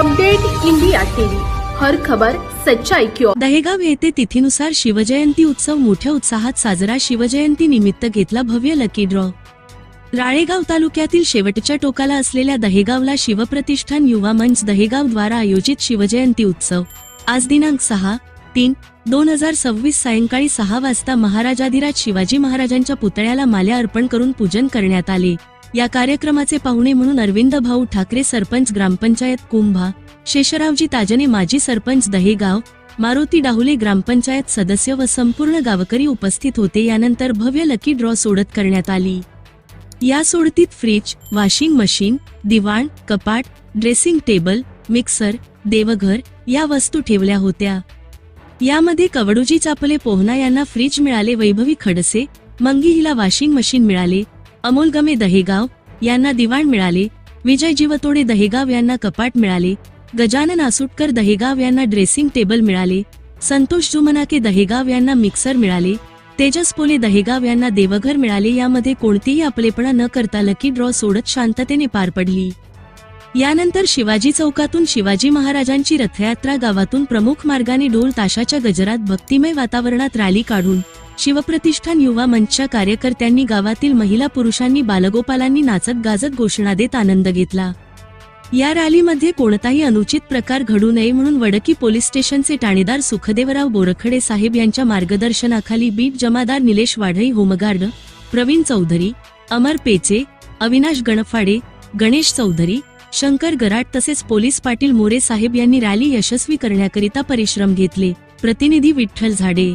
Update India TV, हर खबर सच्चाई की ओर। दहेगाव येथे तिथीनुसार शिवजयंती उत्सव मोठ्या उत्साहात साजरा। शिवजयंती निमित्त घेतला भव्य लकी ड्रॉ। राळेगाव तालुक्यातील शेवटच्या टोकाला असलेल्या दहेगावला शिवप्रतिष्ठान युवा मंच दहेगाव द्वारा आयोजित शिवजयंती उत्सव आज दिनांक 6/3/2026 सायंकाळी 6 वाजता महाराजाधिराज शिवाजी महाराजांच्या पुतळ्याला माल्या अर्पण करून पूजन करण्यात आले। या कार्यक्रमाचे पाहुणे म्हणून अरविंद भाऊ ठाकरे, सरपंच ग्रामपंचायत कुंभा, शेषरावजी ताजने, माजी सरपंच दहेगाव, मारुती डाहुले, ग्रामपंचायत सदस्य व संपूर्ण गावकरी उपस्थित होते। यानंतर भव्य लकी ड्रॉ सोडत करण्यात आली। या सोडतीत फ्रीज, वॉशिंग मशीन, दिवाण, कपाट, ड्रेसिंग टेबल, मिक्सर, देवघर या वस्तू ठेवल्या होत्या। यामध्ये कवडूजी चापले पोहना यांना फ्रीज मिळाले, वैभवी खडसे मंगी हिला वॉशिंग मशीन मिळाले, अमोल गमे दहेगाव यांना दिवाण मिळाले, विजय जीवतोडे दहेगाव यांना कपाट मिळाले, गजानन आसुटकर दहेगाव यांना ड्रेसिंग टेबल मिळाले, संतोष जुमनाके दहेगाव यांना मिक्सर मिळाले, तेजस पोले दहेगाव यांना देवघर मिळाले। यामध्ये कोणतीही आपलेपणा न करता लकी ड्रॉ सोडत शांततेने पार पडली। यानंतर शिवाजी चौकातून शिवाजी महाराजांची रथयात्रा गावातून प्रमुख मार्गाने ढोल ताशाच्या गजरात भक्तिमय वातावरणात रॅली काढून शिवप्रतिष्ठान युवा मंचच्या कार्यकर्त्यांनी, गावातील महिला पुरुषांनी, बालगोपालांनी नाचत गाजत घोषणा देत आनंद घेतला। या रॅलीमध्ये कोणताही अनुचित प्रकार घडू नये म्हणून वडकी पोलीस स्टेशनचे ठाणेदार सुखदेवराव बोरखडे साहेब यांच्या मार्गदर्शनाखाली बीट जमादार निलेश वाढई, होमगार्ड प्रवीण चौधरी, अमर पेचे, अविनाश गणफाडे, गणेश चौधरी, शंकर गराट तसेच पोलीस पाटील मोरे साहेब यांनी रॅली यशस्वी करण्याकरिता परिश्रम घेतले। प्रतिनिधी विठ्ठल झाडे।